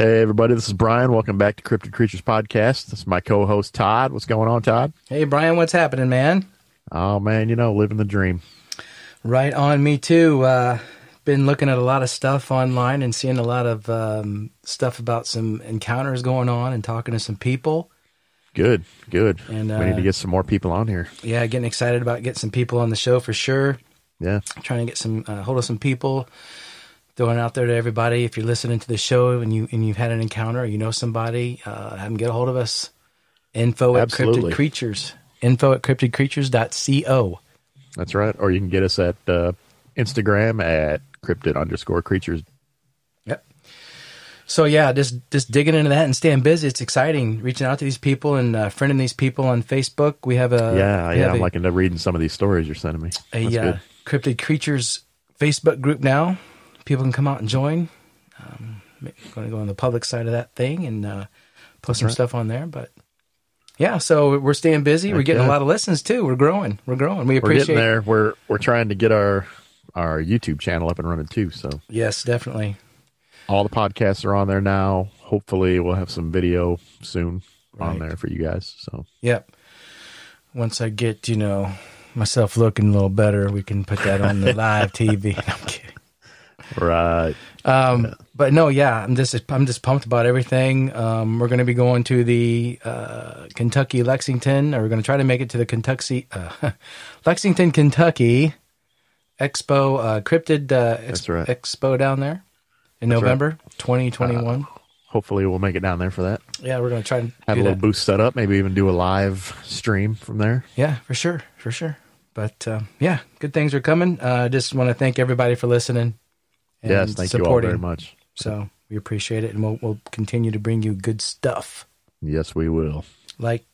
Hey, everybody, this is Brian. Welcome back to Cryptid Creatures Podcast. This is my co-host, Todd. What's going on, Todd? Hey, Brian, what's happening, man? Oh, man, living the dream. Right on, me too. Been looking at a lot of stuff online and seeing a lot of stuff about some encounters going on and talking to some people. Good. And we need to get some more people on here. Yeah, getting excited about getting some people on the show for sure. Yeah. Trying to get some hold of some people. Throwing out there to everybody, if you're listening to the show and you've had an encounter or you know somebody, have them get a hold of us. Absolutely. Cryptid Creatures. info@cryptidcreatures.co. That's right. Or you can get us at Instagram at cryptid_creatures. Yep. So yeah, just digging into that and staying busy. It's exciting reaching out to these people and friending these people on Facebook. We have I'm liking to reading some of these stories you're sending me. That's good. Cryptid Creatures Facebook group now. People can come out and join. I'm going to go on the public side of that thing and post some stuff on there. But yeah, so we're staying busy. We're getting a lot of listens too. We're growing. We appreciate. We're getting there. We're trying to get our YouTube channel up and running too. So yes, definitely. All the podcasts are on there now. Hopefully, we'll have some video soon on there for you guys. So yep. Once I get myself looking a little better, we can put that on the live TV. I'm kidding. Right. But no, yeah, I'm just pumped about everything. We're going to be going to the Kentucky Lexington, or we're going to try to make it to the Lexington, Kentucky Expo, Cryptid Expo down there in November 2021. Hopefully we'll make it down there for that. Yeah, we're going to try and have a little booth set up, maybe even do a live stream from there. Yeah, for sure. But yeah, good things are coming. Just want to thank everybody for listening. Yes, thank you all very much. So we appreciate it, and we'll continue to bring you good stuff. Yes, we will. Like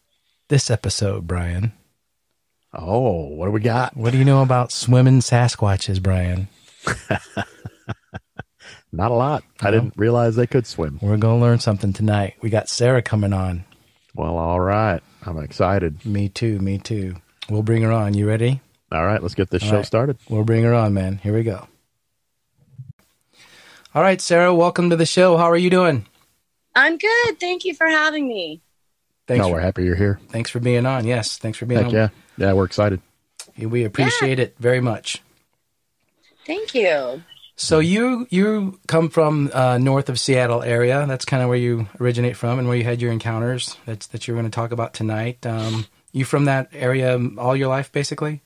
this episode, Brian. Oh, what do we got? What do you know about swimming Sasquatches, Brian? Not a lot. I didn't realize they could swim. We're going to learn something tonight. We got Sara coming on. Well, all right. I'm excited. Me too. We'll bring her on. You ready? All right, let's get this show started. We'll bring her on, man. Here we go. All right, Sara, welcome to the show. How are you doing? I'm good. Thank you for having me. We're happy you're here. Thanks for being on. Yes, thanks for being on. Yeah, we're excited. We appreciate it very much. Thank you. So you come from north of Seattle area. That's kind of where you originate from and where you had your encounters that you're going to talk about tonight. You from that area all your life, basically?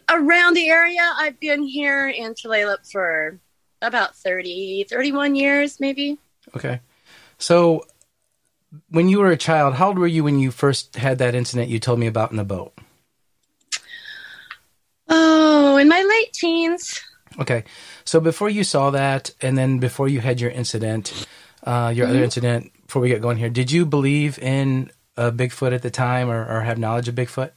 Around the area. I've been here in Tulalip for about 31 years, maybe. Okay. So when you were a child, how old were you when you first had that incident you told me about in the boat? Oh, in my late teens. Okay. So before you saw that, and then before you had your incident, your other incident, before we get going here, did you believe in Bigfoot at the time or have knowledge of Bigfoot?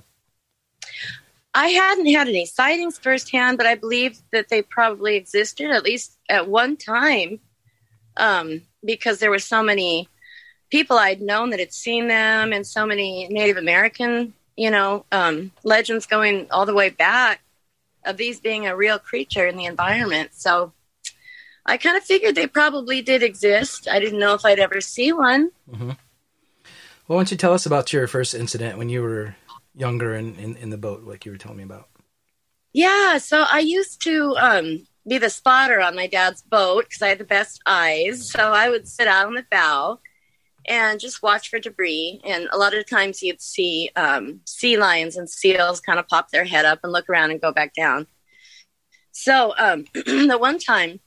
I hadn't had any sightings firsthand, but I believe that they probably existed, at least at one time, because there were so many people I'd known that had seen them, and so many Native American, legends going all the way back of these being a real creature in the environment. So I kind of figured they probably did exist. I didn't know if I'd ever see one. Mm-hmm. Well, why don't you tell us about your first incident when you were younger in the boat, like you were telling me about? Yeah, so I used to be the spotter on my dad's boat because I had the best eyes. So I would sit out on the bow and just watch for debris. And a lot of times you'd see sea lions and seals kind of pop their head up and look around and go back down. So the one time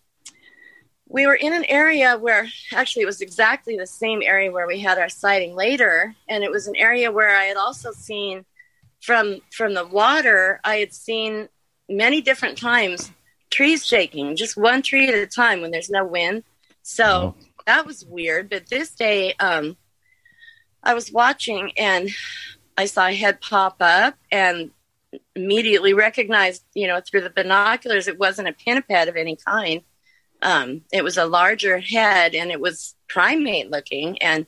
we were in an area where actually it was exactly the same area where we had our sighting later. And it was an area where I had also seen from the water, I had seen many different times trees shaking, just one tree at a time when there's no wind. So that was weird. But this day, I was watching and I saw a head pop up and immediately recognized, through the binoculars, it wasn't a pinniped of any kind. It was a larger head and it was primate looking. And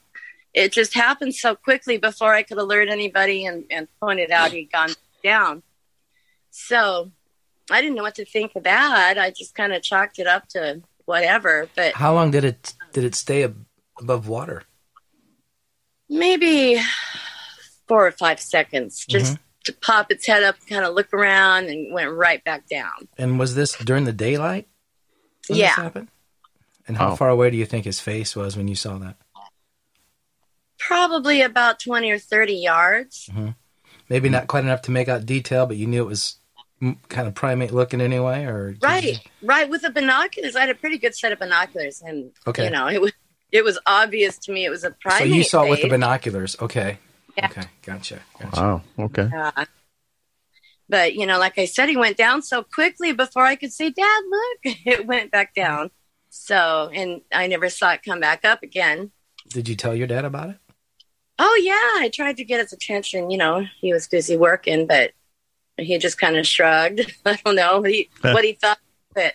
it just happened so quickly before I could alert anybody and point it out he'd gone down. So I didn't know what to think of that. I just kind of chalked it up to whatever. But how long did it Did it stay above water? Maybe 4 or 5 seconds, just to pop its head up, kind of look around, and went right back down. And was this during the daylight when this happened? And how far away do you think his face was when you saw that? Probably about 20 or 30 yards. Maybe not quite enough to make out detail, but you knew it was kind of primate looking anyway? Or right. With the binoculars, I had a pretty good set of binoculars, and you know, it was obvious to me it was a primate. So you saw it with the face. binoculars, okay? Yeah. Okay, gotcha. Wow. Okay. But you know, like I said, he went down so quickly before I could say, "Dad, look!" It went back down. So, and I never saw it come back up again. Did you tell your dad about it? Oh yeah, I tried to get his attention. You know, he was busy working, but he just kind of shrugged. I don't know what he thought of it.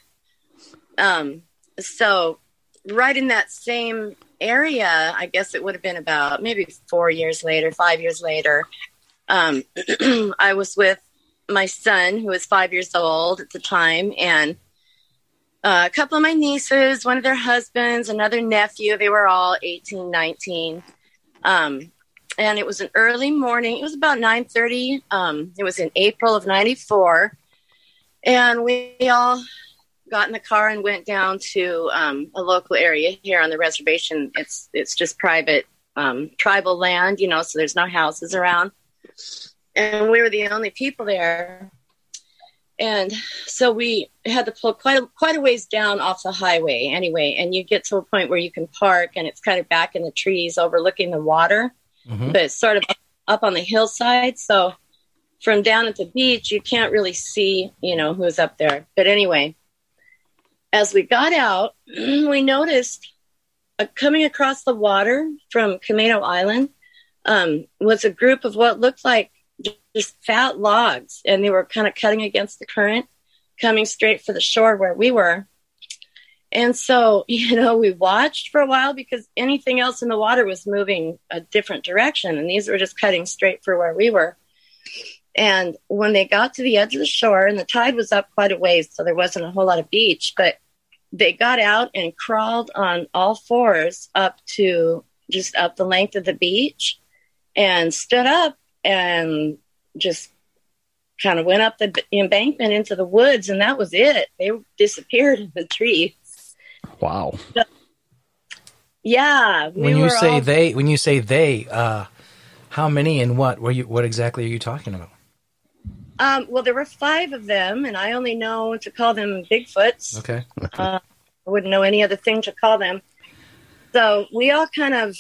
So right in that same area, I guess it would have been about maybe 5 years later, I was with my son, who was 5 years old at the time, and a couple of my nieces, one of their husbands, another nephew. They were all 18, 19. And it was an early morning. It was about 9:30. It was in April of 94. And we all got in the car and went down to a local area here on the reservation. It's just private tribal land, you know, so there's no houses around. And we were the only people there. And so we had to pull quite a ways down off the highway anyway. And you get to a point where you can park, and it's kind of back in the trees overlooking the water. But it's sort of up on the hillside. So from down at the beach, you can't really see, you know, who's up there. But anyway, as we got out, we noticed coming across the water from Camino Island was a group of what looked like just fat logs. And they were kind of cutting against the current, coming straight for the shore where we were. And so, you know, we watched for a while because anything else in the water was moving a different direction. And these were just cutting straight for where we were. And when they got to the edge of the shore, and the tide was up quite a ways, so there wasn't a whole lot of beach, but they got out and crawled on all fours up to just up the length of the beach and stood up and just kind of went up the embankment into the woods. And that was it. They disappeared in the trees. Wow. Yeah. When you say they, how many and what exactly are you talking about? Well, there were 5 of them, and I only know to call them Bigfoots. Okay. I wouldn't know any other thing to call them. So we all kind of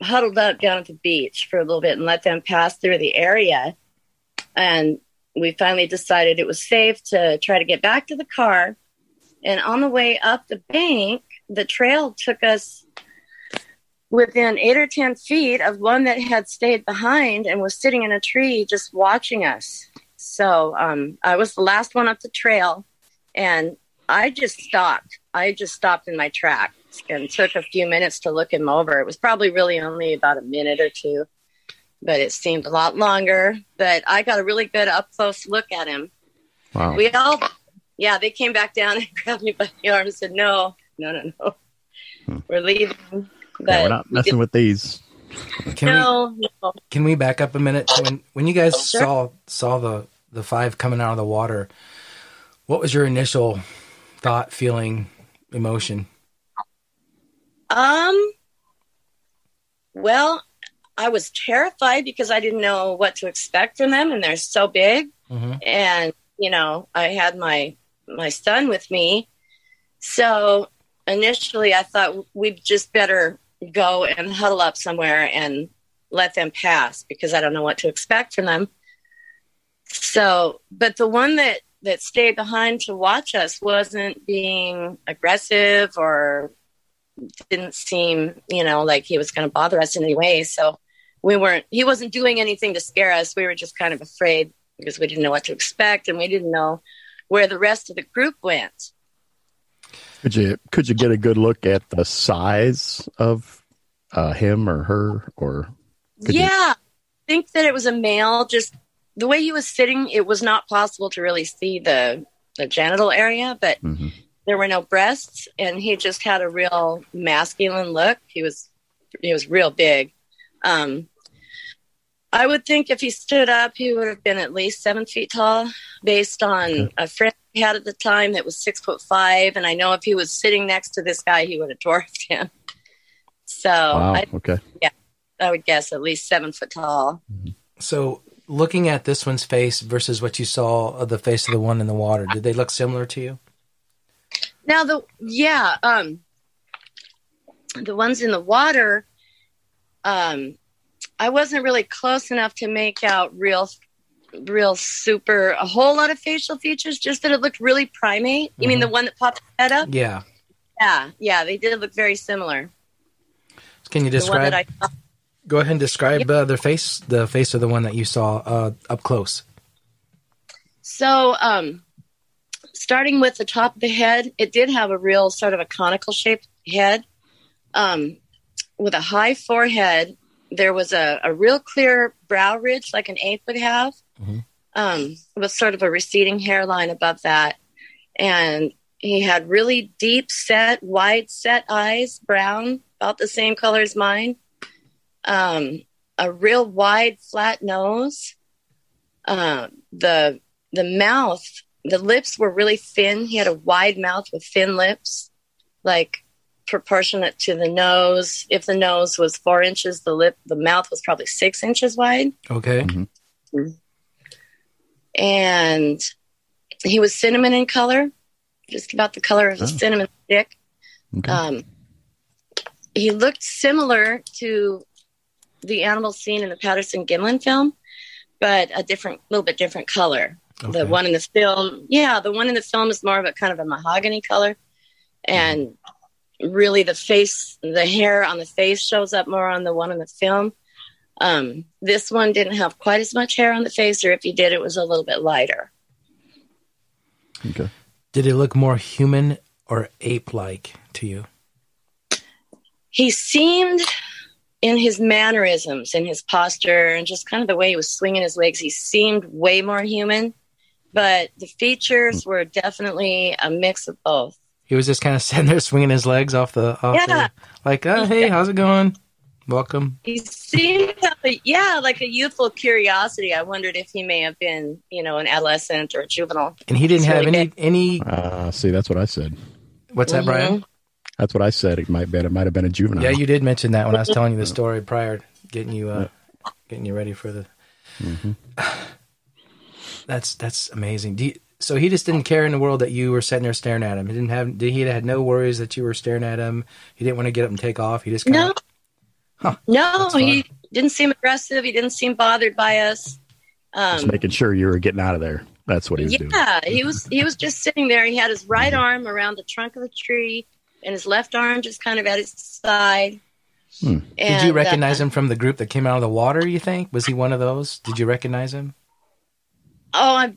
huddled up down at the beach for a little bit and let them pass through the area. And we finally decided it was safe to try to get back to the car. And on the way up the bank, the trail took us within 8 or 10 feet of one that had stayed behind and was sitting in a tree just watching us. So I was the last one up the trail, and I just stopped. I just stopped in my tracks and took a few minutes to look him over. It was probably really only about a minute or two, but it seemed a lot longer. But I got a really good up-close look at him. Wow. They came back down and grabbed me by the arm and said, no. We're leaving. But we're not messing with these. No. Can we back up a minute? When you guys saw the 5 coming out of the water, what was your initial thought, feeling, emotion? Well, I was terrified because I didn't know what to expect from them, and they're so big. And, you know, I had my son with me. So initially I thought we'd just better go and huddle up somewhere and let them pass because I don't know what to expect from them. So, but the one that stayed behind to watch us wasn't being aggressive or didn't seem, you know, like he was going to bother us in any way. So he wasn't doing anything to scare us. We were just kind of afraid because we didn't know what to expect and we didn't know where the rest of the group went. Could you get a good look at the size of him or her, or? I think that it was a male. Just the way he was sitting, it was not possible to really see the genital area, but there were no breasts, and he just had a real masculine look. He was real big. I would think if he stood up, he would have been at least 7 feet tall, based on a friend he had at the time that was 6'5", and I know if he was sitting next to this guy, he would have dwarfed him. So, wow. Yeah, I would guess at least 7 foot tall. So, looking at this one's face versus what you saw of the face of the one in the water, did they look similar to you? Now, the ones in the water, I wasn't really close enough to make out real super, a whole lot of facial features, just that it looked really primate. You mean the one that popped his head up? Yeah. Yeah, they did look very similar. Can you describe? Go ahead and describe the face of the one that you saw up close. So, starting with the top of the head, it did have a real sort of a conical shaped head, with a high forehead. There was a real clear brow ridge like an ape would have, with sort of a receding hairline above that. And he had really deep set, wide set eyes, brown, about the same color as mine. A real wide, flat nose. The mouth, the lips were really thin. He had a wide mouth with thin lips, like proportionate to the nose. If the nose was 4 inches, the mouth was probably 6 inches wide. Okay. And he was cinnamon in color, just about the color of a cinnamon stick. Okay. He looked similar to the animal seen in the Patterson-Gimlin film, but a little bit different color. Okay. The one in the film is more of a kind of a mahogany color, and really the hair on the face shows up more on the one in the film. This one didn't have quite as much hair on the face, or if he did, it was a little bit lighter. Okay. Did it look more human or ape-like to you? He seemed, in his mannerisms, in his posture, and just kind of the way he was swinging his legs, he seemed way more human. But the features were definitely a mix of both. He was just kind of sitting there swinging his legs off the like, hey, how's it going? Welcome. He seemed like a youthful curiosity. I wondered if he may have been, an adolescent or a juvenile. And he didn't have any. See, that's what I said. What's that, Brian? That's what I said. It might have been a juvenile. Yeah, you did mention that when I was telling you the story prior, getting you ready for the. That's amazing. So he just didn't care in the world that you were sitting there staring at him. He had no worries that you were staring at him. He didn't want to get up and take off. He just No, he didn't seem aggressive. He didn't seem bothered by us. Just making sure you were getting out of there. That's what he was doing. Yeah, he was just sitting there. He had his right arm around the trunk of the tree, and his left arm just kind of at his side. And, did you recognize him from the group that came out of the water, you think? Was he one of those? Did you recognize him? Oh, I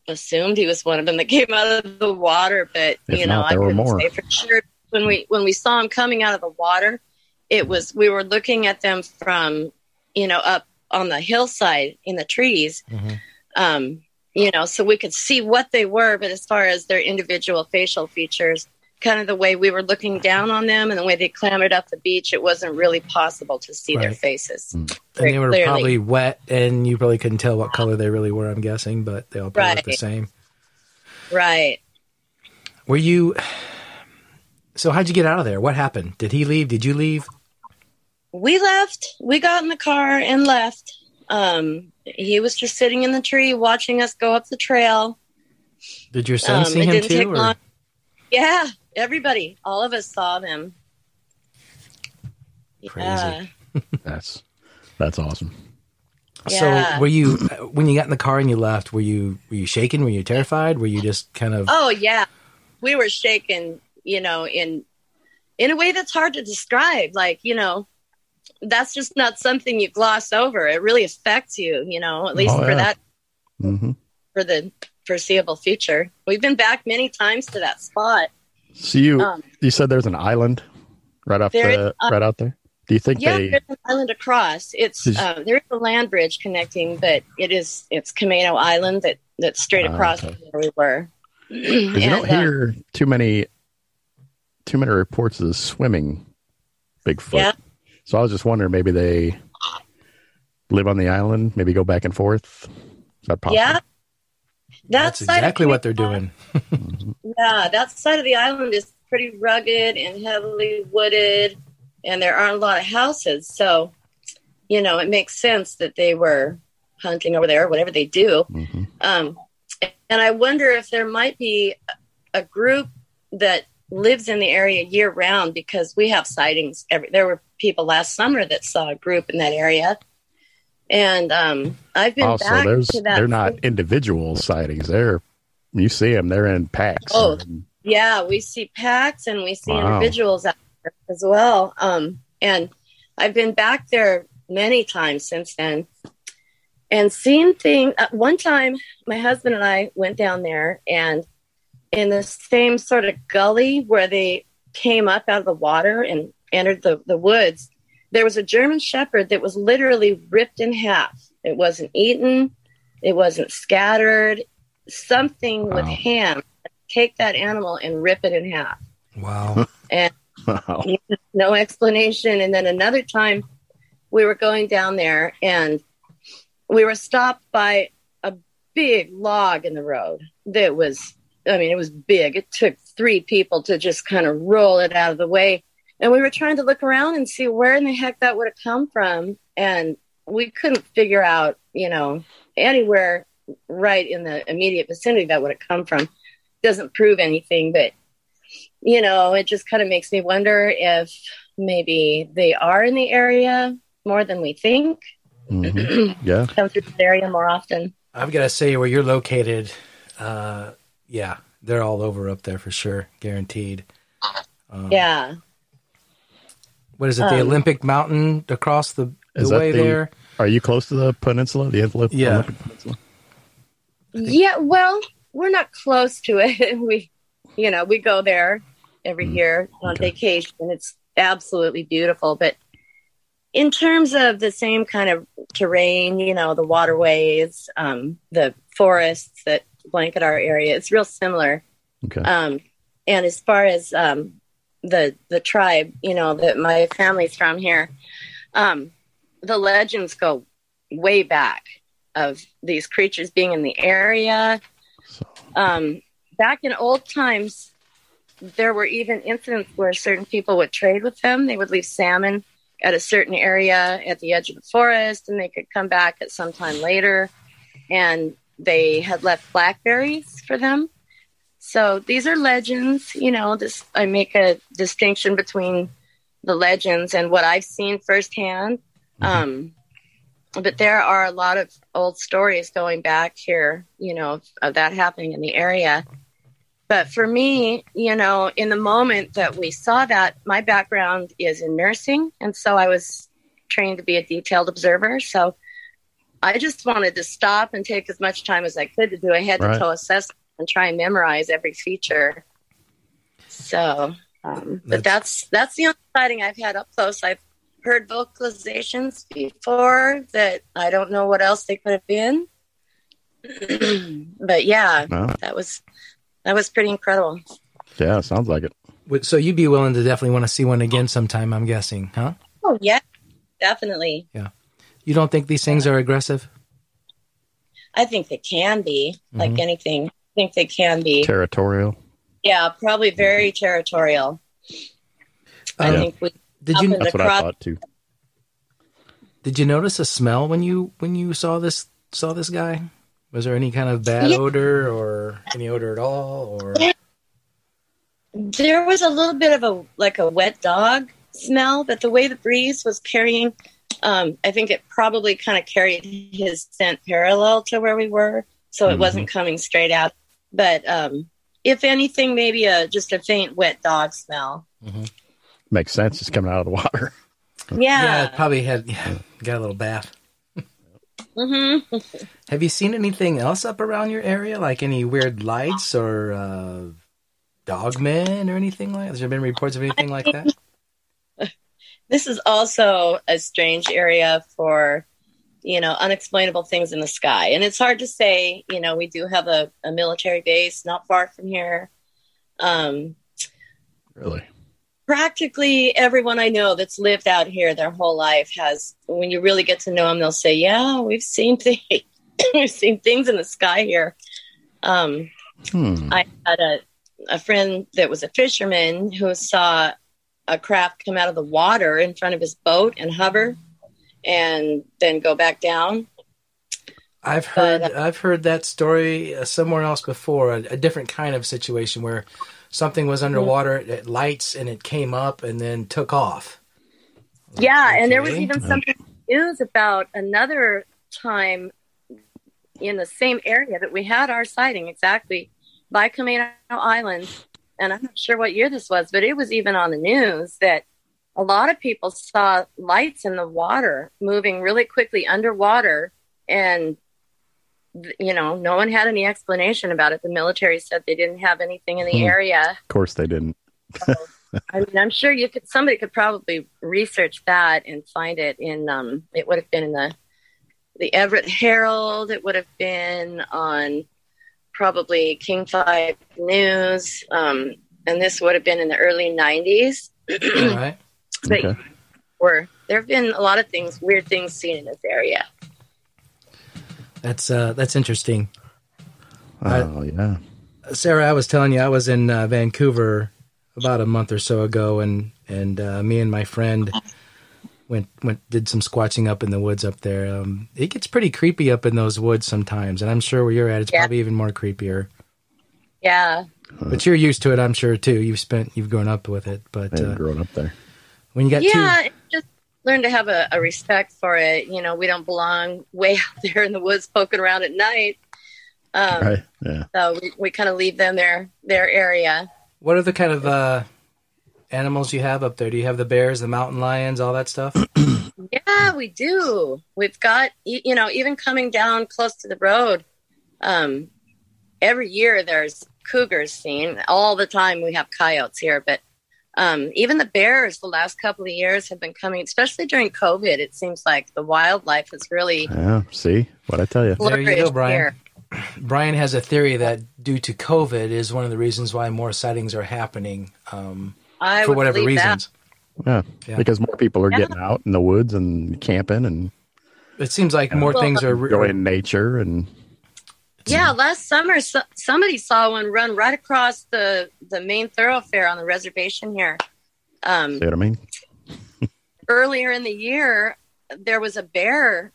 assumed he was one of them that came out of the water, but I couldn't say for sure. When we saw him coming out of the water, we were looking at them from up on the hillside in the trees, so we could see what they were, but as far as their individual facial features, kind of the way we were looking down on them and the way they clambered up the beach, it wasn't really possible to see their faces. And they were probably wet, and you probably couldn't tell what color they really were, I'm guessing, but they all probably looked the same. Right. Were you... So how'd you get out of there? What happened? Did he leave? Did you leave? We left. We got in the car and left. He was just sitting in the tree watching us go up the trail. Did your son see him too? Or? Yeah, everybody. All of us saw them. Crazy. That's awesome. Yeah. So were you, when you got in the car and you left, were you shaken? Were you terrified? Were you just kind of... Oh, yeah. We were shaken, in a way that's hard to describe. Like, that's just not something you gloss over. It really affects you, at least for that, for the foreseeable future. We've been back many times to that spot. So you said there's an island right out there? Do you think there's an island across. It's there is a land bridge connecting, but it's Camino Island that's straight across from where we were. Because you don't hear too many reports of swimming Bigfoot. Yeah. So I was just wondering, maybe they live on the island, maybe go back and forth. Is that possible? Yeah. That's exactly what they're doing. Yeah, that side of the island is pretty rugged and heavily wooded, and there aren't a lot of houses. So, it makes sense that they were hunting over there, whatever they do. Mm-hmm. And I wonder if there might be a group that lives in the area year round, because we have sightings. There were people last summer that saw a group in that area. And I've been back to that. They're not individual sightings. You see them. They're in packs. Oh, yeah. We see packs and we see individuals out there as well. And I've been back there many times since then and seen things. One time, my husband and I went down there, and in the same sort of gully where they came up out of the water and entered the woods, there was a German Shepherd that was literally ripped in half. It wasn't eaten. It wasn't scattered. Something with hands take that animal and rip it in half. Wow. And no explanation. And then another time we were going down there and we were stopped by a big log in the road that was, it was big. It took 3 people to just kind of roll it out of the way. And we were trying to look around and see where in the heck that would have come from. And we couldn't figure out, anywhere right in the immediate vicinity that would have come from. Doesn't prove anything, but, it just kind of makes me wonder if maybe they are in the area more than we think. Mm-hmm. Yeah. Come through the area more often. I've got to say, where you're located, yeah, they're all over up there for sure. Guaranteed. Yeah. What is it? The Olympic Mountain across the way there? Are you close to the peninsula? The Olympic Peninsula? Yeah, well, we're not close to it. We go there every year on vacation. It's absolutely beautiful. But in terms of the same kind of terrain, the waterways, the forests that blanket our area, it's real similar. Okay. And as far as the tribe, that my family's from here, the legends go way back of these creatures being in the area. Back in old times, there were even incidents where certain people would trade with them. They would leave salmon at a certain area at the edge of the forest, and they could come back at some time later, and they had left blackberries for them. So these are legends, I make a distinction between the legends and what I've seen firsthand. But there are a lot of old stories going back here, of that happening in the area. But for me, in the moment that we saw that, my background is in nursing. And so I was trained to be a detailed observer. So I just wanted to stop and take as much time as I could to do a head-to-toe assessment and try and memorize every feature. So, but that's the only sighting I've had up close. I've heard vocalizations before that I don't know what else they could have been. But yeah, that was pretty incredible. Yeah, sounds like it. So you'd be willing to definitely want to see one again sometime, I'm guessing, huh? Oh, yeah, definitely. Yeah. You don't think these things are aggressive? I think they can be, like anything. I think they can be. Territorial? Yeah, probably very territorial. I think we... That's what I thought too. Did you notice a smell when you saw this guy? Was there any kind of bad odor or any odor at all? Or there was a little bit of a wet dog smell, but the way the breeze was carrying, I think it probably kind of carried his scent parallel to where we were, so it wasn't coming straight out. But if anything, maybe just a faint wet dog smell. Mm-hmm. Makes sense. It's coming out of the water. Yeah. It probably got a little bath. Mm-hmm. Have you seen anything else up around your area, like any weird lights or dogmen or anything like that? Has there been reports of anything like that? This is also a strange area for unexplainable things in the sky. And it's hard to say. We do have a military base not far from here. Really? Practically everyone I know that's lived out here their whole life has, when you really get to know them, they'll say, yeah, we've seen things. We've seen things in the sky here. I had a friend that was a fisherman who saw a craft come out of the water in front of his boat and hover and then go back down. I've heard that story somewhere else before, a different kind of situation where something was underwater at lights and it came up and then took off. Yeah, okay. And there was even something news about another time in the same area that we had our sighting exactly by Camino Island. And I'm not sure what year this was, but it was even on the news that a lot of people saw lights in the water moving really quickly underwater. And, no one had any explanation about it. The military said they didn't have anything in the area. Of course they didn't. So, I'm sure somebody could probably research that and find it in, it would have been in the Everett Herald. It would have been on probably King 5 News. And this would have been in the early 90s. All right. But there have been a lot of weird things seen in this area. That's interesting. Oh, yeah. Sarah, I was telling you, I was in Vancouver about a month or so ago, and me and my friend did some squatching up in the woods up there. It gets pretty creepy up in those woods sometimes, and I'm sure where you're at, it's probably even more creepier. Yeah. But you're used to it, I'm sure, too. You've grown up with it. But I've grown up there. When you got just learn to have a respect for it. We don't belong way out there in the woods poking around at night. Right. Yeah. So we kind of leave them their area. What are the kind of animals you have up there? Do you have the bears, the mountain lions, all that stuff? Yeah, we do. We've got, even coming down close to the road, every year there's cougars seen. All the time we have coyotes here, but even the bears the last couple of years have been coming, especially during COVID. It seems like the wildlife has really... Yeah, see? What'd I tell you? There you go, Brian. Here. Brian has a theory that due to COVID is one of the reasons why more sightings are happening for whatever reasons. Yeah, because more people are getting out in the woods and camping, and it seems like more things are enjoying nature. And last summer somebody saw one run right across the main thoroughfare on the reservation here. See what I mean? Earlier in the year, there was a bear,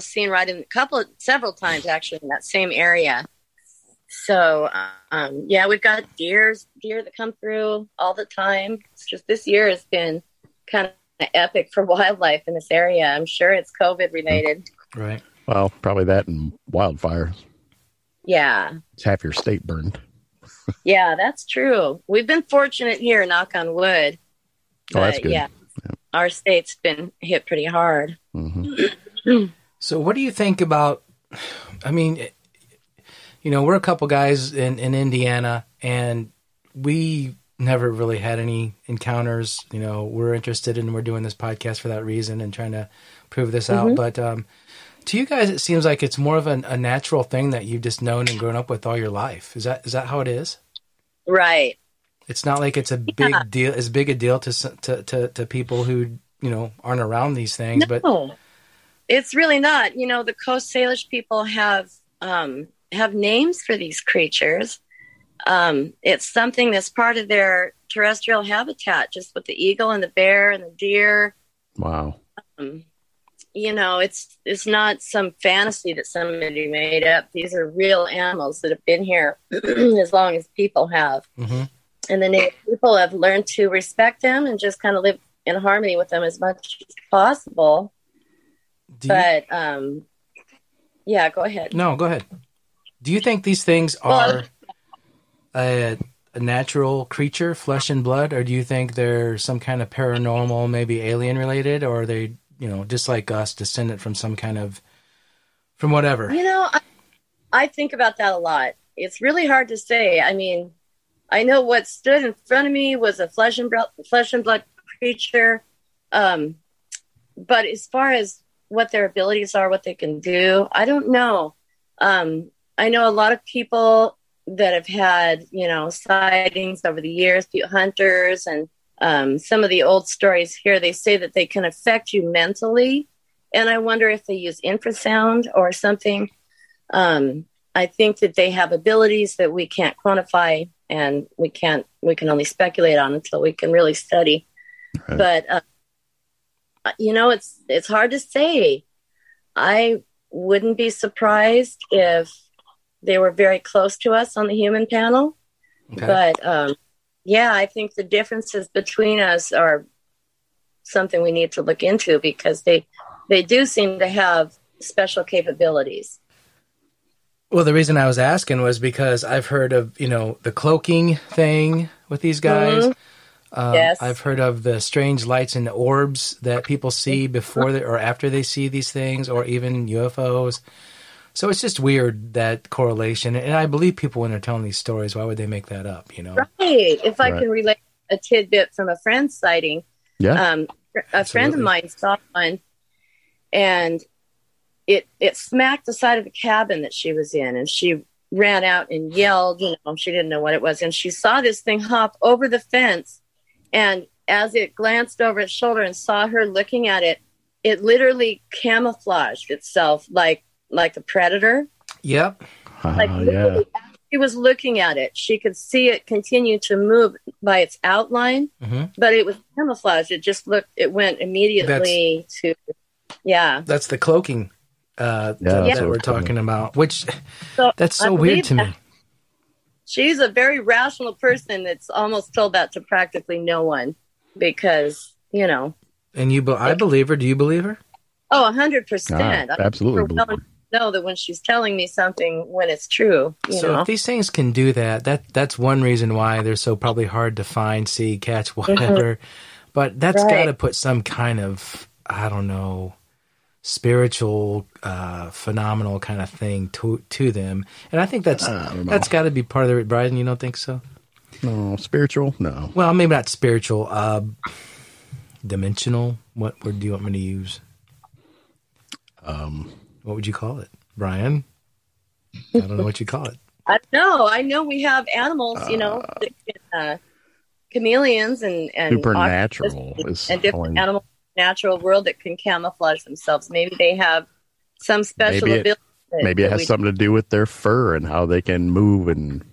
seen right in several times actually in that same area. So, we've got deer that come through all the time. It's just this year has been kind of epic for wildlife in this area. I'm sure it's COVID related. Right. Well, probably that and wildfires. Yeah. It's half your state burned. Yeah, that's true. We've been fortunate here, knock on wood. Oh, that's good. Yeah, our state's been hit pretty hard. Mm-hmm. So what do you think about, we're a couple guys in Indiana, and we never really had any encounters. We're interested in, we're doing this podcast for that reason and trying to prove this out. But to you guys, it seems like it's more of a natural thing that you've just known and grown up with all your life. Is that how it is? Right. It's not like it's a big deal, as big a deal to people who, aren't around these things. No, but it's really not. The Coast Salish people have names for these creatures. It's something that's part of their terrestrial habitat, just with the eagle and the bear and the deer. Wow. It's not some fantasy that somebody made up. These are real animals that have been here as long as people have. Mm-hmm. And the native people have learned to respect them and just kind of live in harmony with them as much as possible. Go ahead. No, go ahead. Do you think these things are a natural creature, flesh and blood, or do you think they're some kind of paranormal, maybe alien related, or are they, just like us, descendant from some kind of, from whatever? I think about that a lot. It's really hard to say. I know what stood in front of me was a flesh and blood creature. But as far as what their abilities are, what they can do. I don't know. I know a lot of people that have had, sightings over the years, hunters, and some of the old stories here, they say that they can affect you mentally. And I wonder if they use infrasound or something. I think that they have abilities that we can't quantify, and we can only speculate on until we can really study. Right. But, it's hard to say. I wouldn't be surprised if they were very close to us on the human panel. Okay. But, I think the differences between us are something we need to look into, because they do seem to have special capabilities. Well, the reason I was asking was because I've heard of, the cloaking thing with these guys. Mm-hmm. Yes. I've heard of the strange lights and the orbs that people see before or after they see these things, or even UFOs. So it's just weird, that correlation. And I believe people when they're telling these stories. Why would they make that up, Right. If I can relate a tidbit from a friend's sighting. Yeah. A friend of mine saw one, and it smacked the side of the cabin that she was in, and she ran out and yelled. She didn't know what it was, and she saw this thing hop over the fence, and as it glanced over its shoulder and saw her looking at it, it literally camouflaged itself like a predator. Yep. As she was looking at it, she could see it continue to move by its outline, but it was camouflaged. It went immediately to. That's the cloaking that we're talking about, which that's so weird to me. She's a very rational person that's almost told that to practically no one, because, And I believe her. Do you believe her? Oh, 100%. Absolutely. Know that when she's telling me something, when it's true. So if these things can do that's one reason why they're so probably hard to find, see, catch, whatever. Mm-hmm. But that's got to put some kind of, I don't know, spiritual, phenomenal kind of thing to them. And I think that's got to be part of it. Bryden, you don't think so? No, spiritual? No. Well, maybe not spiritual. Dimensional? What word do you want me to use? What would you call it, Brian? I don't know what you call it. I know we have animals, chameleons and supernatural and different animals in the natural world that can camouflage themselves. Maybe they have some special ability. Maybe it has something to do with their fur and how they can move, and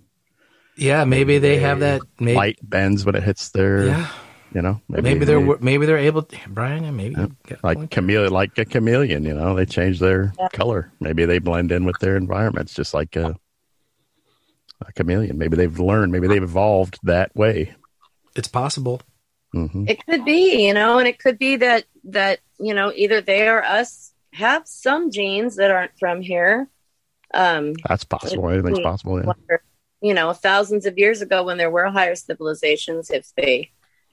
maybe they have that. Light bends when it hits their. Yeah. Maybe they're able to, Brian, maybe like a chameleon, they change their color. Maybe they blend in with their environments just like a chameleon. Maybe they've learned, maybe they've evolved that way. It's possible. Mm-hmm. It could be, and it could be that either they or us have some genes that aren't from here. That's possible. Anything's possible. Yeah. Thousands of years ago when there were higher civilizations, if they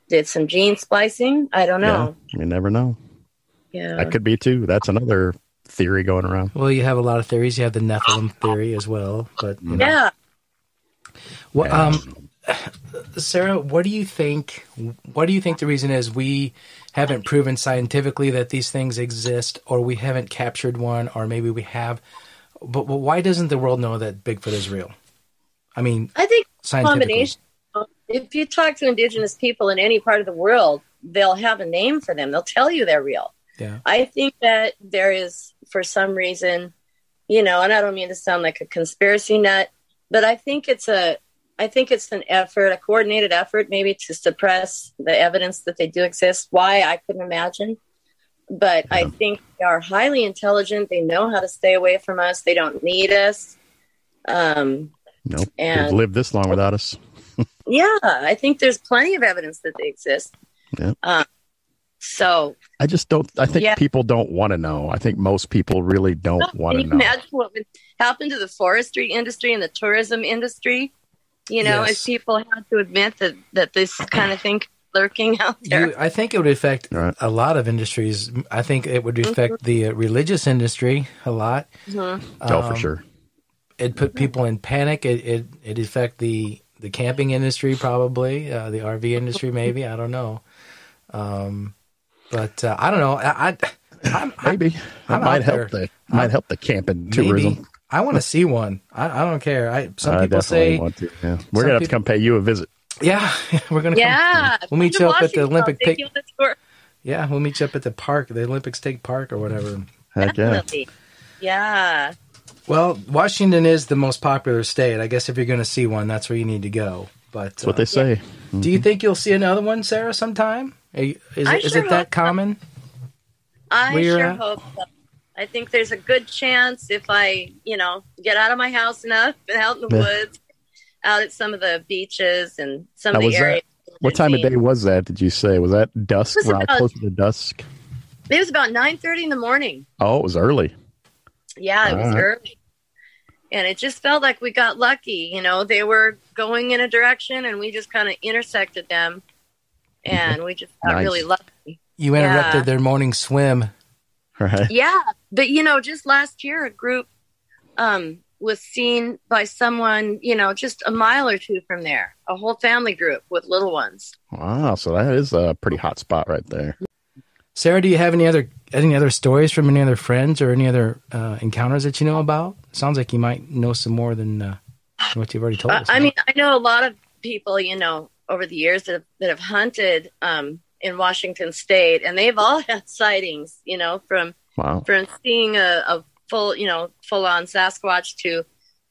did some gene splicing, I don't know. Yeah, you never know. Yeah, that could be too. That's another theory going around. Well, you have a lot of theories. You have the Nephilim theory as well, but yeah. Well, Sarah, what do you think? What do you think the reason is we haven't proven scientifically that these things exist, or we haven't captured one, or maybe we have? But why doesn't the world know that Bigfoot is real? I mean, I think combination. If you talk to indigenous people in any part of the world, they'll have a name for them. They'll tell you they're real. Yeah. I think that there is, for some reason, and I don't mean to sound like a conspiracy nut, but I think it's an effort, a coordinated effort, maybe to suppress the evidence that they do exist. Why, I couldn't imagine. But I think they are highly intelligent. They know how to stay away from us. They don't need us. Nope. They've lived this long without us. Yeah, I think there's plenty of evidence that they exist. Yeah. So I just don't. I think people don't want to know. I think most people really don't want to know. Imagine what would happen to the forestry industry and the tourism industry. If people had to admit that this kind of thing lurking out there. I think it would affect a lot of industries. I think it would affect the religious industry a lot. Mm-hmm. For sure. It'd put people in panic. It'd affect the camping industry, probably, the RV industry, maybe. I don't know. But I don't know. Maybe that I'm might out help there. might help the camping tourism. Maybe. I want to see one. I don't care. Some I people definitely say, want to. Yeah. We're gonna have to come pay you a visit. yeah, we're gonna Yeah. come. We'll meet you up at the Washington, I'll Olympic take you on a tour. Yeah, we'll meet you up at the park, the Olympic State Park or whatever. Heck yeah. Definitely. Yeah. Well, Washington is the most popular state. I guess if you're going to see one, that's where you need to go. But That's what they say. do you think you'll see another one, Sarah, sometime? Is it that common? I where you're sure at? hope so. I think there's a good chance if I, get out of my house enough and out in the woods, out at some of the beaches and some of the areas. What time of day was that? Did you say was that dusk? Close to dusk. It was about 9:30 in the morning. Oh, it was early. Yeah, it was early. And it just felt like we got lucky. They were going in a direction and we just kind of intersected them. And we just got really lucky. You interrupted their morning swim. Right. Yeah. But, just last year, a group was seen by someone, just a mile or two from there. A whole family group with little ones. Wow. So that is a pretty hot spot right there. Sarah, do you have any other stories from any other friends or any other encounters that you know about? Sounds like you might know some more than what you've already told us. I mean, I know a lot of people, over the years that have hunted in Washington State, and they've all had sightings, from seeing a full on Sasquatch to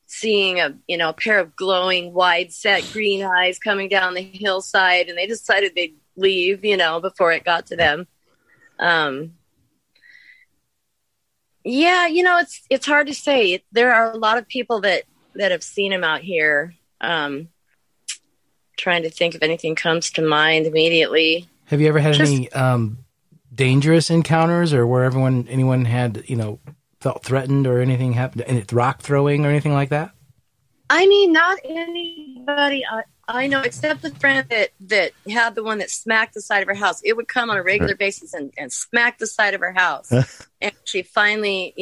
seeing a pair of glowing, wide set green eyes coming down the hillside, and they decided they'd leave, before it got to them. It's hard to say. There are a lot of people that have seen him out here. Trying to think if anything comes to mind immediately. Have you ever had any dangerous encounters, or where anyone had felt threatened or anything happened? Any rock throwing or anything like that? I mean, not anybody I know, except the friend that had the one that smacked the side of her house. It would come on a regular basis and smack the side of her house. And she finally,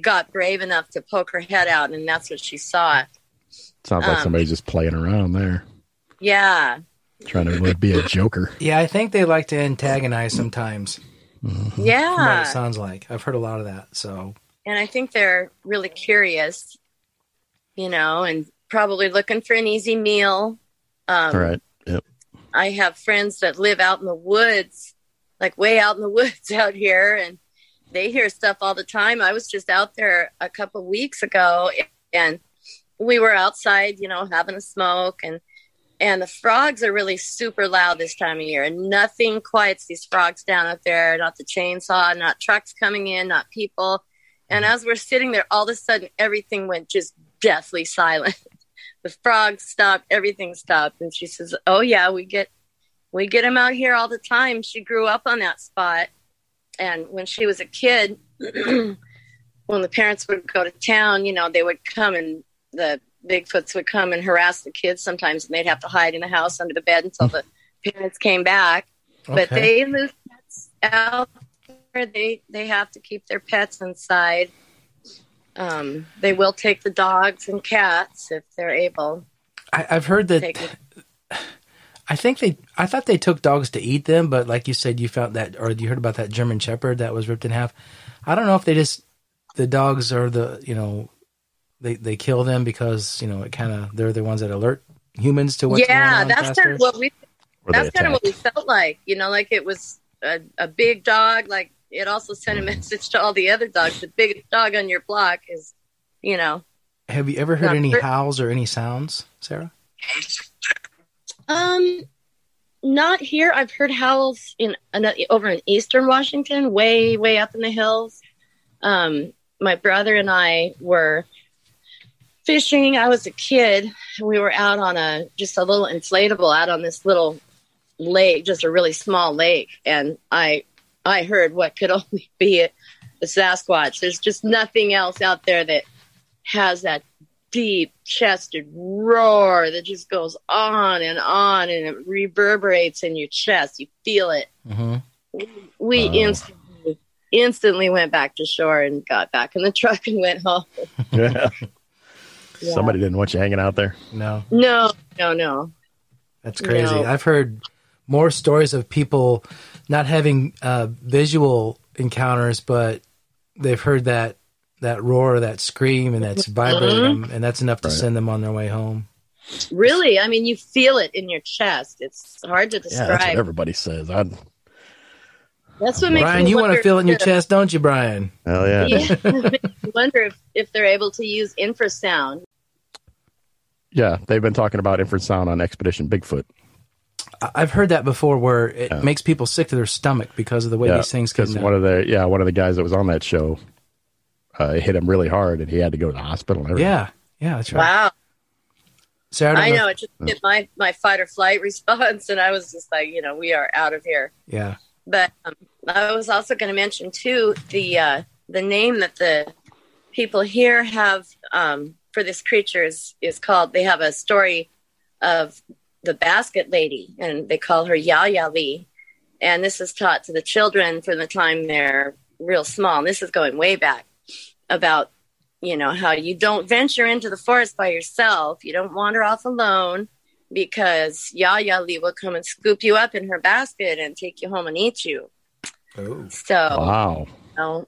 got brave enough to poke her head out, and that's what she saw. Sounds like somebody's just playing around there. Yeah. Trying to be a joker. Yeah, I think they like to antagonize sometimes. Mm-hmm. Yeah. From what it sounds like. I've heard a lot of that. So. And I think they're really curious, and probably looking for an easy meal. Right. Yep. I have friends that live out in the woods, like way out in the woods out here, and they hear stuff all the time. I was just out there a couple of weeks ago, and we were outside, having a smoke, and the frogs are really super loud this time of year, and nothing quiets these frogs down out there, not the chainsaw, not trucks coming in, not people. And as we're sitting there, all of a sudden, everything went just deathly silent. The frogs stopped, everything stopped. And she says, oh yeah, we get them out here all the time. She grew up on that spot. And when she was a kid, when the parents would go to town, they would come, and the Bigfoots would come and harass the kids sometimes, and they'd have to hide in the house under the bed until the parents came back. Okay. But they lose pets out there. They have to keep their pets inside. They will take the dogs and cats if they're able. I've heard that. I thought they took dogs to eat them, but like you said, you found that, or you heard about that German Shepherd that was ripped in half. I don't know if the dogs are they kill them because they're the ones that alert humans to what's going on. That's kind of what we felt like. Like it was a big dog. Like it also sent a message to all the other dogs. The biggest dog on your block is, Have you ever heard any howls or any sounds, Sarah? Not here. I've heard howls over in eastern Washington, way, way up in the hills. My brother and I were fishing. I was a kid. We were out on just a little inflatable out on this little lake, just a really small lake. And I heard what could only be a Sasquatch. There's just nothing else out there that has that deep chested roar that just goes on and it reverberates in your chest. You feel it. Mm-hmm. We instantly went back to shore and got back in the truck and went home. Yeah. Somebody didn't want you hanging out there. No. That's crazy. No. I've heard more stories of people not having visual encounters, but they've heard that roar, that scream, and that's vibrating them, and that's enough to send them on their way home. Really? I mean, you feel it in your chest. It's hard to describe. Yeah, that's what everybody says. That's what makes Brian, me you want to wonder feel it in your chest, don't you, Brian? Hell yeah. I wonder if they're able to use infrasound. Yeah, they've been talking about infrasound on Expedition Bigfoot. I've heard that before, where it makes people sick to their stomach because of the way these things can. One of the guys that was on that show, it hit him really hard, and he had to go to the hospital. And everything. Yeah, that's right. Wow. Sarah, I know it just hit my fight or flight response, and I was just like, we are out of here. Yeah. But I was also going to mention too the name that the people here have for this creature is called. They have a story of the basket lady, and they call her Yaya Lee. And this is taught to the children from the time they're real small. And this is going way back about, how you don't venture into the forest by yourself. You don't wander off alone, because Yaya Lee will come and scoop you up in her basket and take you home and eat you. Oh. So, wow.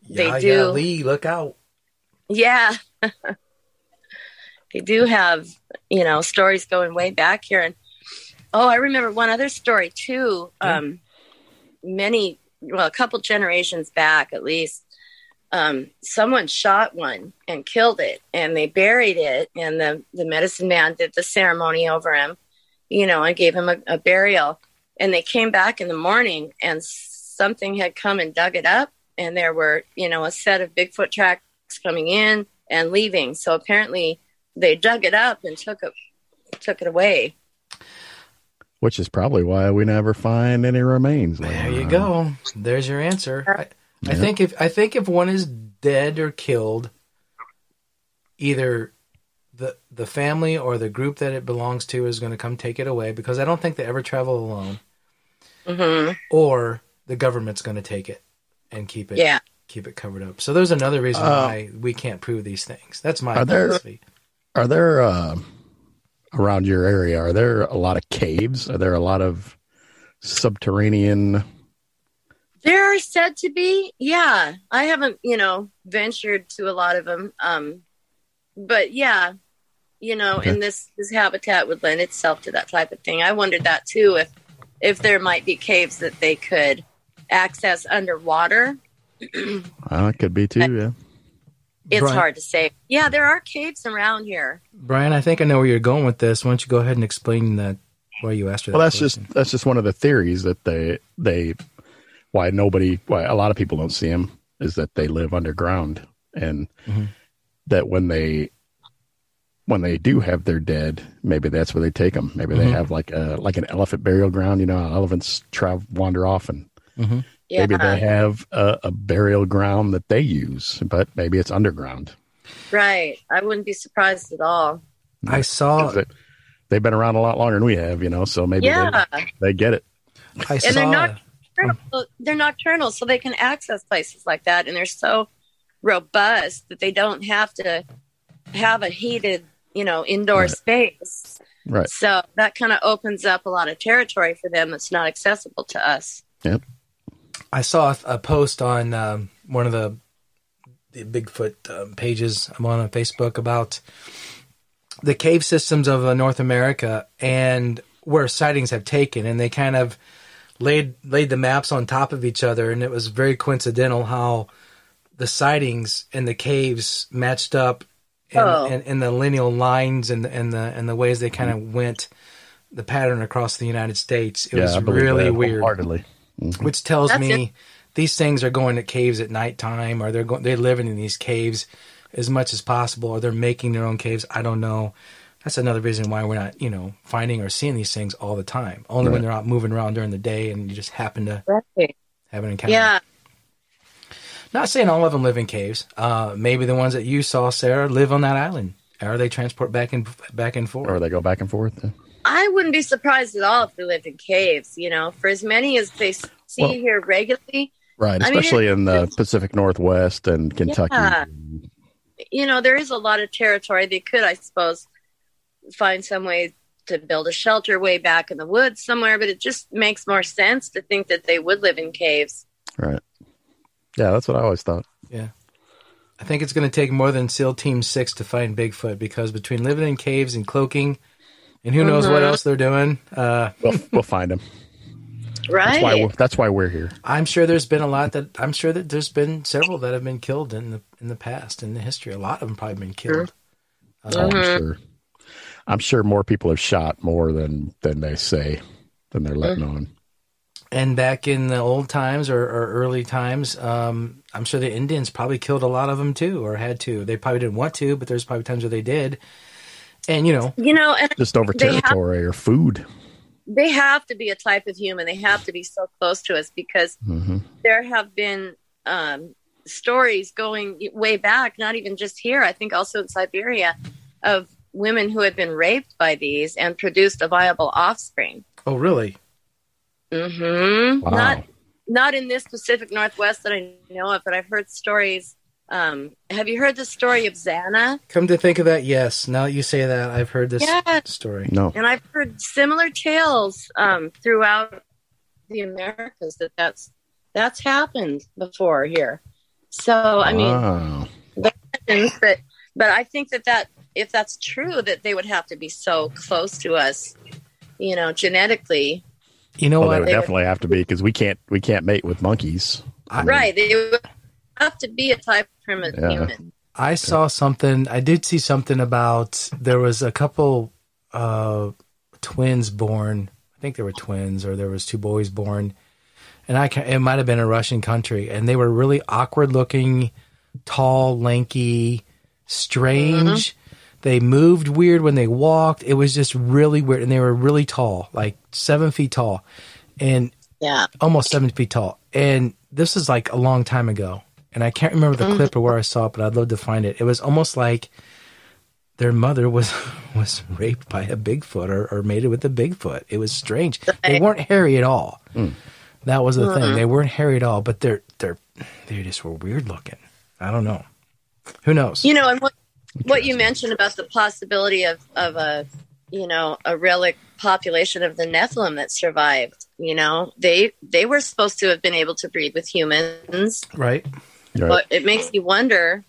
They do. Lee, look out. Yeah. They do have, stories going way back here. And, I remember one other story too. A couple generations back, at least, someone shot one and killed it, and they buried it. And the medicine man did the ceremony over him, and gave him a burial. And they came back in the morning, and something had come and dug it up. And there were, a set of Bigfoot tracks coming in and leaving. So apparently they dug it up and took it away. Which is probably why we never find any remains. There you go. There's your answer. I think if one is dead or killed, either the family or the group that it belongs to is going to come take it away, because I don't think they ever travel alone. Mm-hmm. Or the government's going to take it and keep it covered up. So there's another reason why we can't prove these things. That's my philosophy. Are there around your area? Are there a lot of caves? Are there a lot of subterranean? There are said to be. Yeah, I haven't ventured to a lot of them. But yeah, and this habitat would lend itself to that type of thing. I wondered that too, if there might be caves that they could access underwater. It could be too, yeah. It's Brian, hard to say. Yeah, there are caves around here. Brian, I think I know where you're going with this. Why don't you go ahead and explain that, why you asked her that question? That's just one of the theories that why a lot of people don't see them is that they live underground, and that when they do have their dead, maybe that's where they take them. Maybe they have like an elephant burial ground. Elephants wander off, and maybe they have a burial ground that they use, but maybe it's underground. Right. I wouldn't be surprised at all. I saw they've been around a lot longer than we have, so maybe they get it. They're nocturnal, so they can access places like that, and they're so robust that they don't have to have a heated, indoor space. Right. So that kind of opens up a lot of territory for them that's not accessible to us. Yep. I saw a post on one of the Bigfoot pages I'm on Facebook about the cave systems of North America and where sightings have taken, and they kind of laid the maps on top of each other, and it was very coincidental how the sightings and the caves matched up, and the lineal lines and the ways they kind of went, the pattern across the United States. It was really weird. Wholeheartedly. Which tells me these things are going to caves at nighttime, or they're living in these caves as much as possible, or they're making their own caves. I don't know. That's another reason why we're not, finding or seeing these things all the time. Only when they're out moving around during the day and you just happen to have an encounter. Yeah. Not saying all of them live in caves. Maybe the ones that you saw, Sarah, live on that island. Or they transport back and forth. Or they go back and forth. I wouldn't be surprised at all if they lived in caves, for as many as they see here regularly. Right, especially in the Pacific Northwest and Kentucky. Yeah. There is a lot of territory. They could, I suppose, find some way to build a shelter way back in the woods somewhere, but it just makes more sense to think that they would live in caves. Right. Yeah, that's what I always thought. Yeah. I think it's going to take more than SEAL Team 6 to find Bigfoot, because between living in caves and cloaking and who knows what else they're doing. We'll find him. Right. That's why we're here. I'm sure there's been I'm sure that there's been several that have been killed in the past, in the history. A lot of them probably been killed. I'm sure more people have shot more than they say, than they're letting on. And back in the old times or early times, I'm sure the Indians probably killed a lot of them too, or had to. They probably didn't want to, but there's probably times where they did. And and just over territory or food. They have to be a type of human. They have to be so close to us, because there have been stories going way back, not even just here, I think also in Siberia, of women who had been raped by these and produced a viable offspring. Oh, really? Mm-hmm. Wow. Not in this Pacific Northwest that I know of, but I've heard stories. Have you heard the story of Xana? Come to think of that, yes. Now that you say that, I've heard this story. No. And I've heard similar tales throughout the Americas that's happened before here. So, I mean, but I think that if that's true, that they would have to be so close to us, genetically. You know what? They would definitely have to be, because we can't mate with monkeys. Right. They would have to be a type of primitive human. I saw something. I did see something about there was a couple twins born. I think they were twins, or there was two boys born. And it might have been a Russian country. And they were really awkward looking, tall, lanky, strange. They moved weird when they walked. It was just really weird. And they were really tall, like 7 feet tall, and almost 7 feet tall. And this is like a long time ago. And I can't remember the clip or where I saw it, but I'd love to find it. It was almost like their mother was raped by a Bigfoot or mated with a Bigfoot. It was strange. They weren't hairy at all. That was the thing. They weren't hairy at all, but they just were weird looking. I don't know. Who knows? And what you mentioned about the possibility of a relic population of the Nephilim that survived, they were supposed to have been able to breed with humans. Right. But it makes you wonder.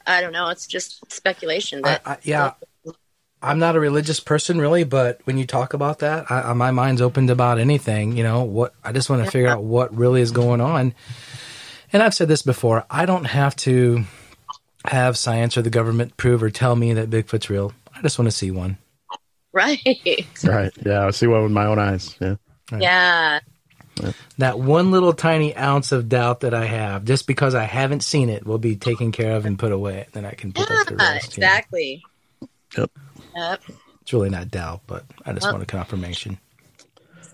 I don't know. It's just speculation. I'm not a religious person really, but when you talk about that, my mind's opened about anything. I just want to figure out what really is going on. And I've said this before. I don't have to have science or the government prove or tell me that Bigfoot's real. I just want to see one. Right. Right. Yeah, I see one with my own eyes. Yeah. Right. Yeah. That one little tiny ounce of doubt that I have, just because I haven't seen it, will be taken care of and put away. Then I can put that to rest. Exactly. Yep. It's really not doubt, but I just want a confirmation.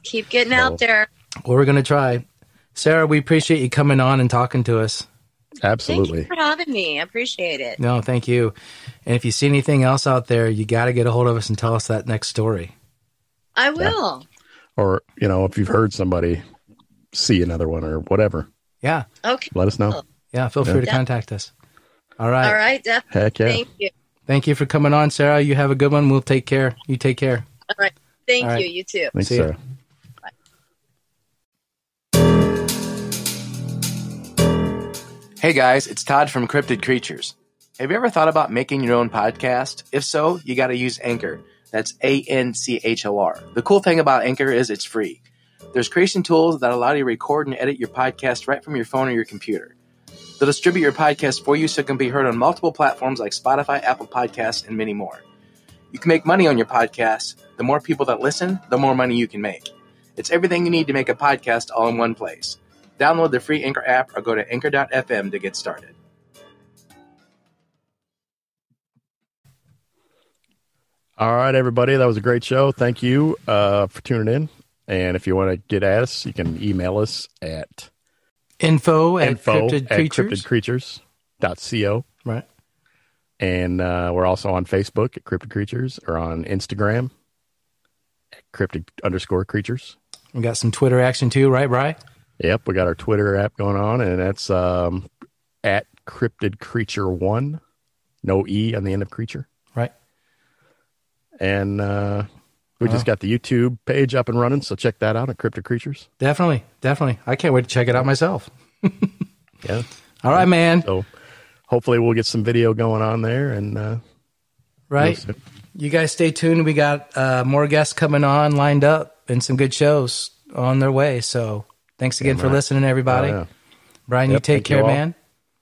Keep getting out there. Well, we're going to try. Sarah, we appreciate you coming on and talking to us. Absolutely. Thank you for having me. I appreciate it. No, thank you. And if you see anything else out there, you got to get a hold of us and tell us that next story. I will. Yeah. Or, if you've heard somebody see another one or whatever. Yeah. Okay. Let us know. Yeah, feel free to contact us. All right. All right, definitely. Heck yeah. Thank you. Thank you for coming on, Sarah. You have a good one. We'll take care. You take care. All right. Thank All right. you. You too. Thanks, See ya. Sarah. Hey guys, it's Todd from Cryptid Creatures. Have you ever thought about making your own podcast? If so, you got to use Anchor. That's Anchor. The cool thing about Anchor is it's free. There's creation tools that allow you to record and edit your podcast right from your phone or your computer. They'll distribute your podcast for you so it can be heard on multiple platforms like Spotify, Apple Podcasts, and many more. You can make money on your podcast. The more people that listen, the more money you can make. It's everything you need to make a podcast all in one place. Download the free Anchor app or go to anchor.fm to get started. All right, everybody. That was a great show. Thank you for tuning in. And if you want to get at us, you can email us at info at cryptidcreatures.co. Right. And we're also on Facebook at Cryptid Creatures, or on Instagram at Cryptid_Creatures. We got some Twitter action too, right, Bri? Yep, we got our Twitter app going on, and that's at Cryptid Creature 1. No E on the end of creature. Right. And we just got the YouTube page up and running, so check that out at Cryptid Creatures. Definitely. I can't wait to check it out myself. Yeah. All right, man. So hopefully we'll get some video going on there, and right. You guys stay tuned. We got more guests coming on lined up and some good shows on their way. So thanks again for listening, everybody. Oh, yeah. Brian, you take care, man.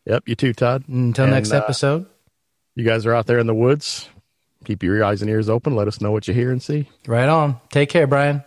Yep, you too, Todd. Until next episode. You guys are out there in the woods. Keep your eyes and ears open. Let us know what you hear and see. Right on. Take care, Brian.